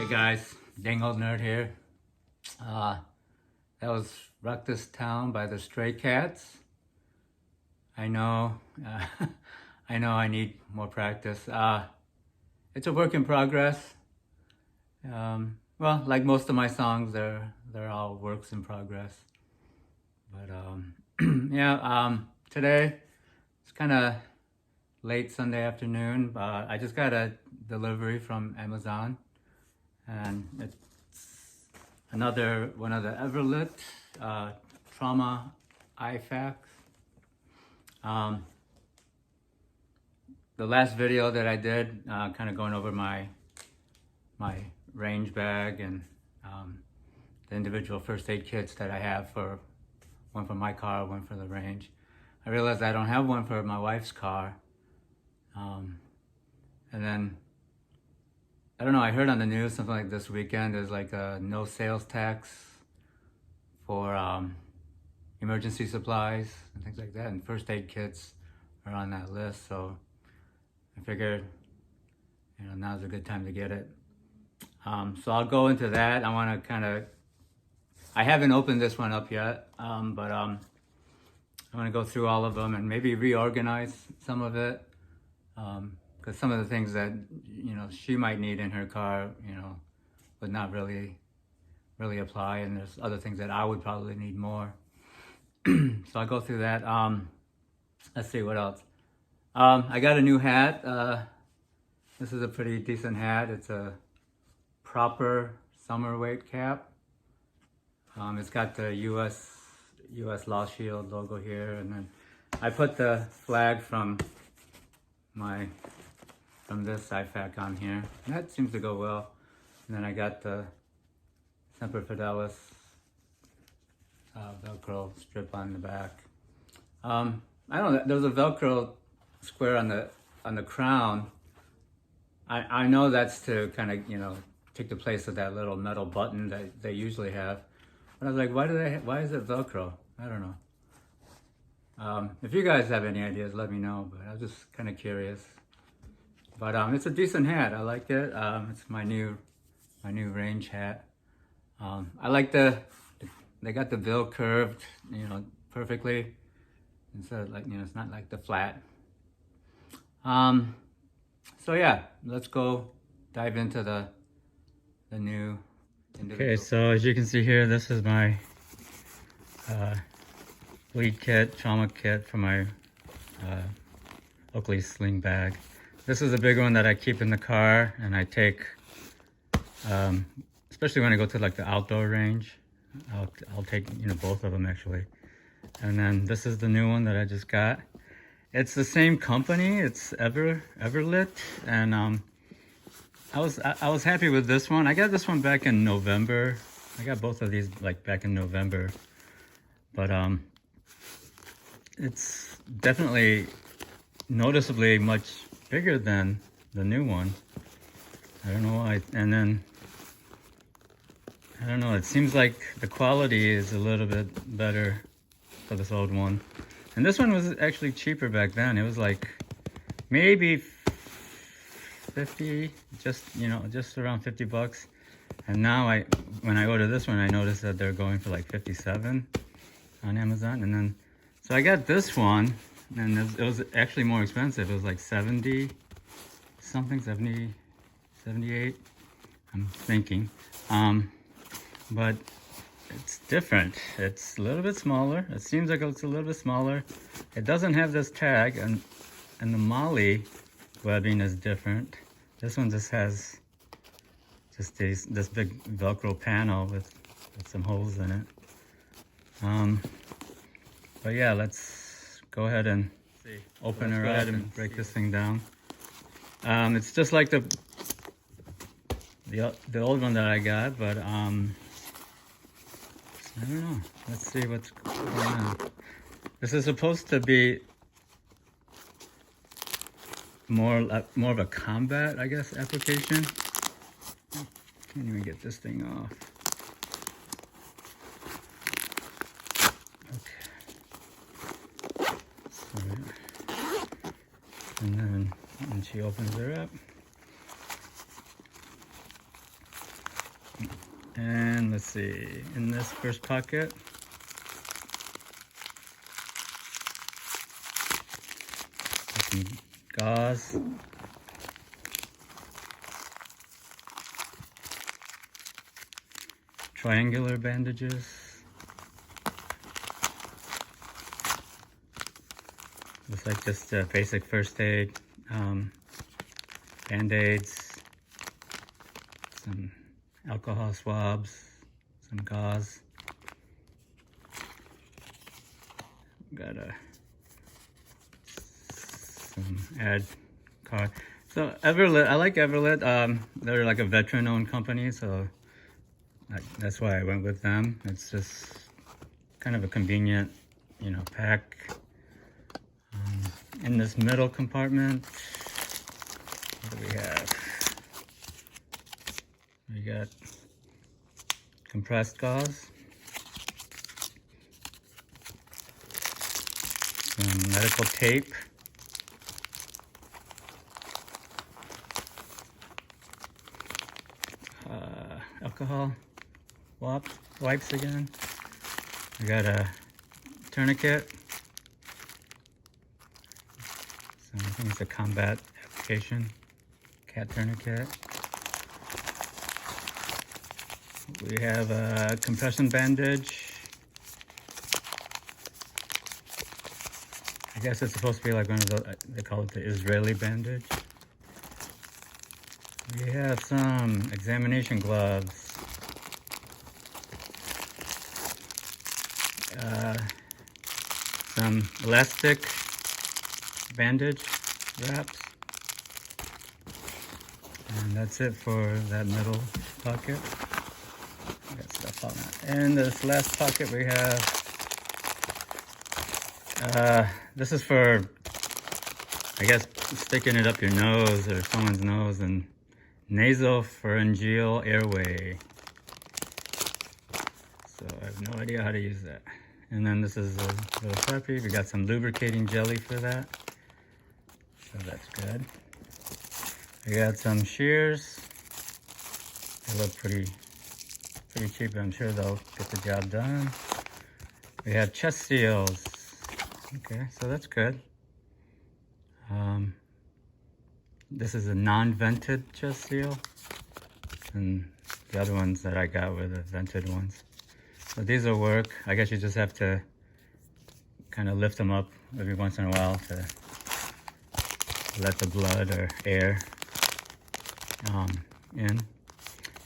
Guys, dang old nerd here. That was Rock This Town by the Stray Cats. I know, I know I need more practice. It's a work in progress. Well, like most of my songs, they're all works in progress. But yeah, today it's kind of late Sunday afternoon. I just got a delivery from Amazon. And it's another one of the Everlit trauma IFAKs. The last video that I did, kind of going over my range bag and the individual first aid kits that I have, for one for my car, one for the range. I realized I don't have one for my wife's car. And then I don't know, I heard on the news something like this weekend, there's like a no sales tax for emergency supplies and things like that, and first aid kits are on that list, so I figured, you know, now's a good time to get it. So I'll go into that. I want to I haven't opened this one up yet, but I want to go through all of them and maybe reorganize some of it. Because some of the things that, you know, she might need in her car, you know, would not really apply, and there's other things that I would probably need more. So I'll go through that. Let's see what else. I got a new hat. This is a pretty decent hat. It's a proper summer weight cap. It's got the U.S. Law Shield logo here, and then I put the flag from this IFAK on here. And that seems to go well. And then I got the Semper Fidelis Velcro strip on the back. I don't know, there's a Velcro square on the crown. I know that's to kind of, you know, take the place of that little metal button that they usually have. But I was like, why is it Velcro? I don't know. If you guys have any ideas, let me know, but I was just kind of curious. But it's a decent hat. I like it. It's my new range hat. I like they got the bill curved, you know, perfectly. Instead of, like, you know, it's not like the flat. So yeah, let's go dive into the new individual. Okay, so as you can see here, this is my bleed kit, trauma kit for my Oakley sling bag. This is a big one that I keep in the car, and I take, especially when I go to like the outdoor range, I'll take, you know, both of them actually. And then this is the new one that I just got. It's the same company. It's Everlit, and I was happy with this one. I got this one back in November. I got both of these like back in November, but it's definitely noticeably much bigger than the new one. I don't know why. And then I don't know, it seems like the quality is a little bit better for this old one. And this one was actually cheaper back then. It was like maybe 50, just around 50 bucks. And now when I order this one, I noticed that they're going for like 57 on Amazon. And then, so I got this one, and it was actually more expensive. It was like 70 something, 70, 78, I'm thinking. But it's different. It's a little bit smaller. It seems like it's a little bit smaller. It doesn't have this tag, and the MOLLE webbing is different. This one just has just this big Velcro panel with some holes in it. But yeah, let's go ahead and open her up and break this thing down. It's just like the old one that I got, but I don't know. Let's see what's going on. This is supposed to be more of a combat, I guess, application. Can't even get this thing off. Okay. So, and then when she opens her up, and let's see, in this first pocket, some gauze, triangular bandages. Looks like just basic first aid, band-aids, some alcohol swabs, some gauze. Got some ad card. So Everlit, I like Everlit. They're like a veteran-owned company, so that's why I went with them. It's just kind of a convenient, pack. In this middle compartment, what do we have? We got compressed gauze, some medical tape, alcohol wipes again. We got a tourniquet. So I think it's a combat application. Cat tourniquet. We have a compression bandage. I guess it's supposed to be like one of the, they call it the Israeli bandage. We have some examination gloves. Some elastic bandage wraps. And that's it for that middle pocket. Got stuff on that. In this last pocket we have, this is for, I guess, sticking it up your nose or someone's nose, and nasopharyngeal airway. So I have no idea how to use that. And then this is a little puppy. We got some lubricating jelly for that. So that's good. We got some shears. They look pretty cheap. I'm sure they'll get the job done. We have chest seals. Okay, so that's good. This is a non-vented chest seal, and the other ones that I got were the vented ones. So these will work. I guess you just have to kind of lift them up every once in a while to let the blood or air in.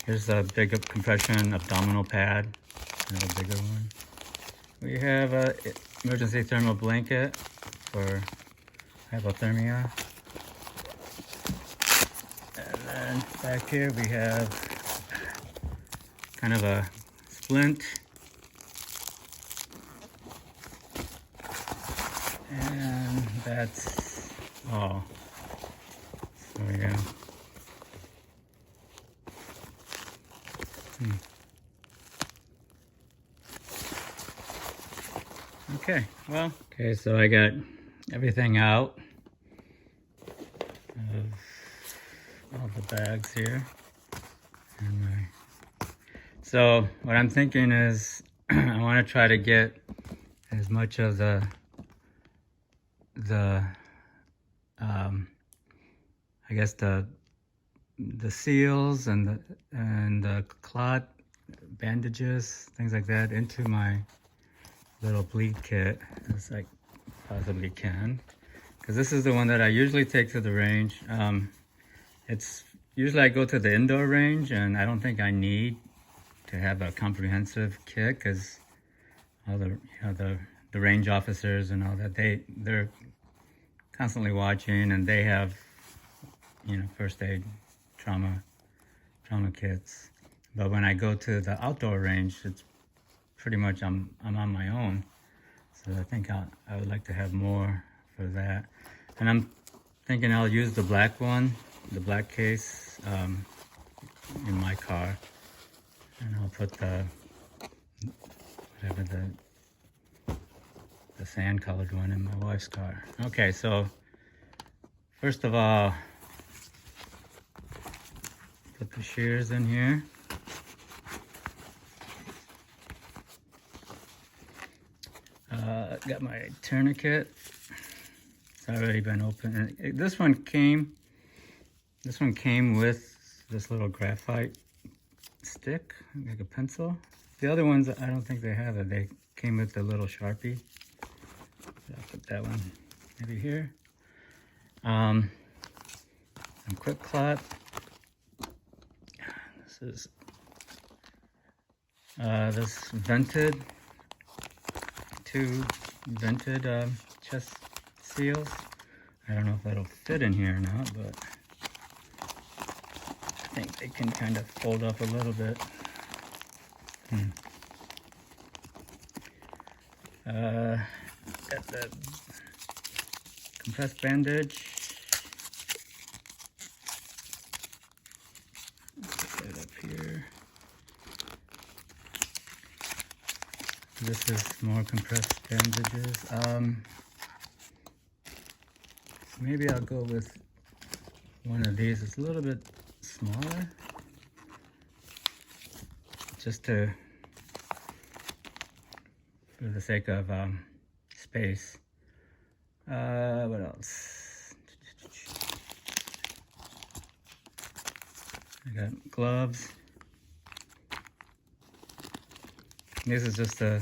Here's a big compression abdominal pad, kind of a bigger one. We have a emergency thermal blanket for hypothermia. And then back here we have kind of a splint. And that's all. So there we go. Okay, well, so I got everything out of all the bags here. So what I'm thinking is I want to try to get as much of the I guess the seals and the clot bandages, things like that, into my little bleed kit as I possibly can, because this is the one that I usually take to the range. It's usually I go to the indoor range, and I don't think I need to have a comprehensive kit, because all the the range officers and all that, they're constantly watching, and they have first aid trauma kits. But when I go to the outdoor range, it's pretty much I'm on my own. So I think I would like to have more for that. And I'm thinking I'll use the black one, the black case in my car. And I'll put whatever the sand colored one in my wife's car. Okay, so first of all, put the shears in here. Got my tourniquet. It's already been opened. This one came with this little graphite stick, like a pencil. The other ones, I don't think they have it. They came with a little Sharpie. I'll put that one maybe here. Some quick clot. This is this two vented chest seals. I don't know if that'll fit in here or not, but I think they can kind of fold up a little bit. Got the compressed bandage. Put it up here. This is more compressed bandages. Maybe I'll go with one of these. It's a little bit smaller, just for the sake of space. What else? I got gloves. This is just a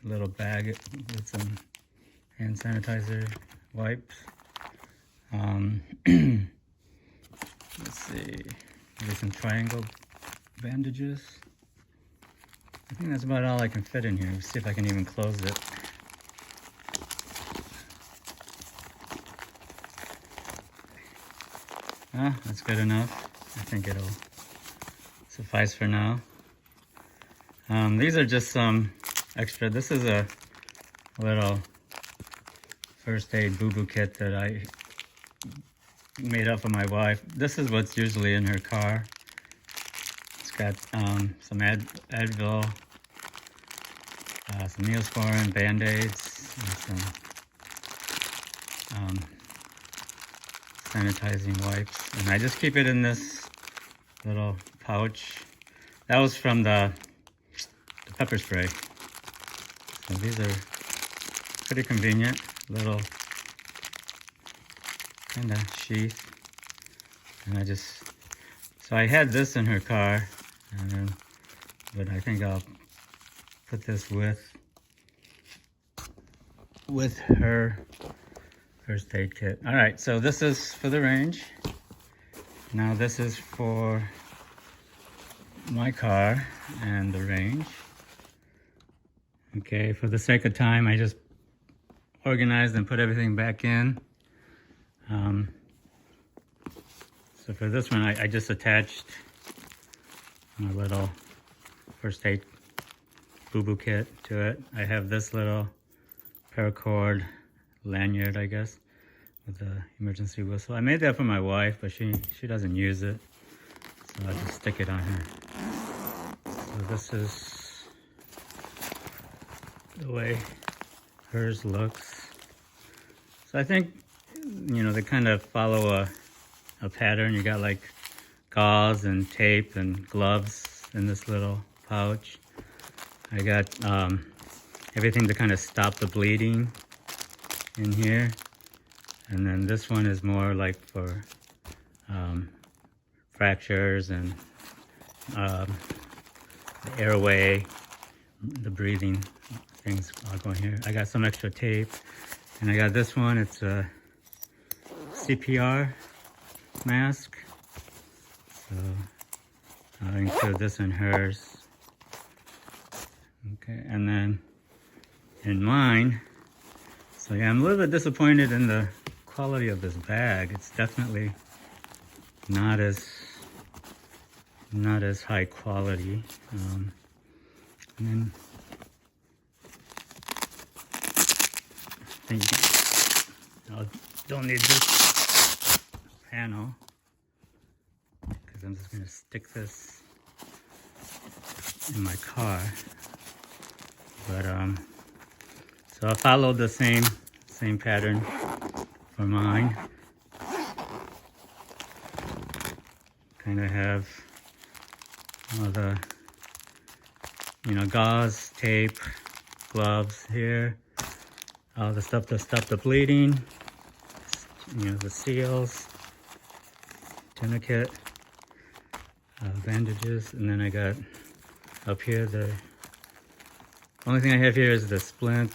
little bag with some hand sanitizer wipes. Let's see, maybe some triangle bandages. I think that's about all I can fit in here. Let's see if I can even close it. Ah, that's good enough. I think it'll suffice for now. These are just some extra. This is a little first aid boo-boo kit that I made up for my wife. This is what's usually in her car. It's got some Advil, some Neosporin, Band-Aids, and some sanitizing wipes. And I just keep it in this little pouch. That was from the pepper spray. So these are pretty convenient, little kind of sheath. And so I had this in her car, but I think I'll put this with her first aid kit. All right, so this is for the range. Now this is for my car and the range. Okay, for the sake of time, I just organized and put everything back in. So for this one, I just attached my little first aid boo-boo kit to it. I have this little paracord lanyard, I guess, with the emergency whistle. I made that for my wife, but she doesn't use it, so I'll just stick it on her. So this is the way hers looks. So I think, they kind of follow a pattern. You got like gauze and tape and gloves in this little pouch. I got everything to kind of stop the bleeding in here. And then this one is more like for fractures and the airway, the breathing things all going here. I got some extra tape. And I got this one, it's a CPR mask. So I'll include this in hers. Okay, and then in mine, so yeah, I'm a little bit disappointed in the quality of this bag. It's definitely not as high quality. And then then I don't need this panel because I'm just gonna stick this in my car. But so I followed the same pattern for mine. Kind of have all the, gauze, tape, gloves here, all the stuff to stop the bleeding, the seals, tourniquet, bandages, and then I got up here the only thing I have here is the splint,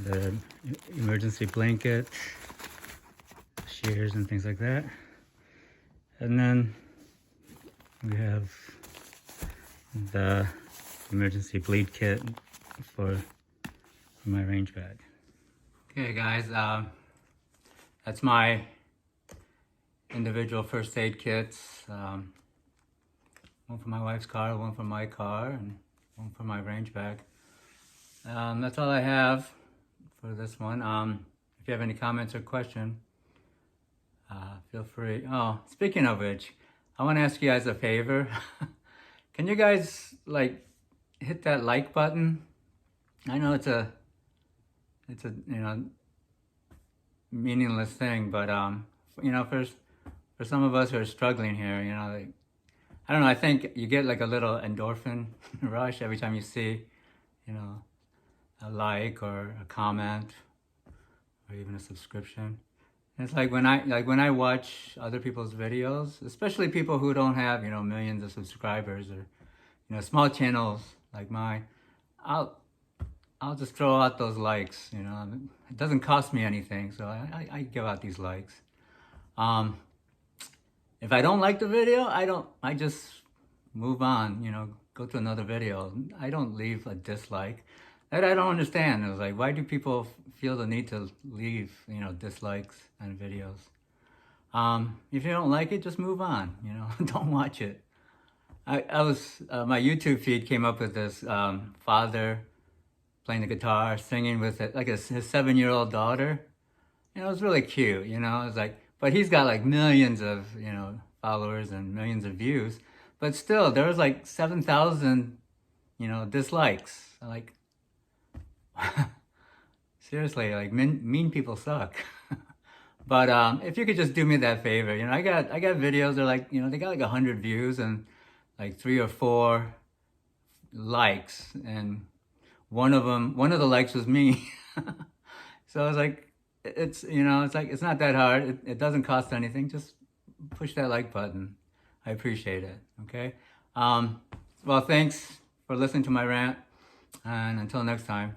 the emergency blanket, shears and things like that. And then we have the emergency bleed kit for my range bag. Okay guys, that's my individual first aid kits. One for my wife's car, one for my car, and one for my range bag. That's all I have for this one. If you have any comments or questions, feel free. Oh, speaking of which, I want to ask you guys a favor. Can you guys hit that like button? I know it's a meaningless thing, but for some of us who are struggling here, I don't know, I think you get a little endorphin rush every time you see, a like or a comment or even a subscription. And it's when I watch other people's videos, especially people who don't have, millions of subscribers or, small channels like mine, I'll just throw out those likes, It doesn't cost me anything, so I give out these likes. If I don't like the video, I just move on, go to another video. I don't leave a dislike. That I don't understand. It was why do people feel the need to leave, dislikes on videos? If you don't like it, just move on, don't watch it. I was, my YouTube feed came up with this father playing the guitar, singing with it, his 7-year-old daughter. It was really cute, it was but he's got millions of, followers and millions of views. But still, there was 7,000, dislikes. Seriously, mean people suck. But if you could just do me that favor, I got videos that are they got 100 views and 3 or 4 likes, and one of the likes was me. So I was it's it's not that hard. It doesn't cost anything. Just push that like button. I appreciate it. Okay. Well, thanks for listening to my rant, and until next time.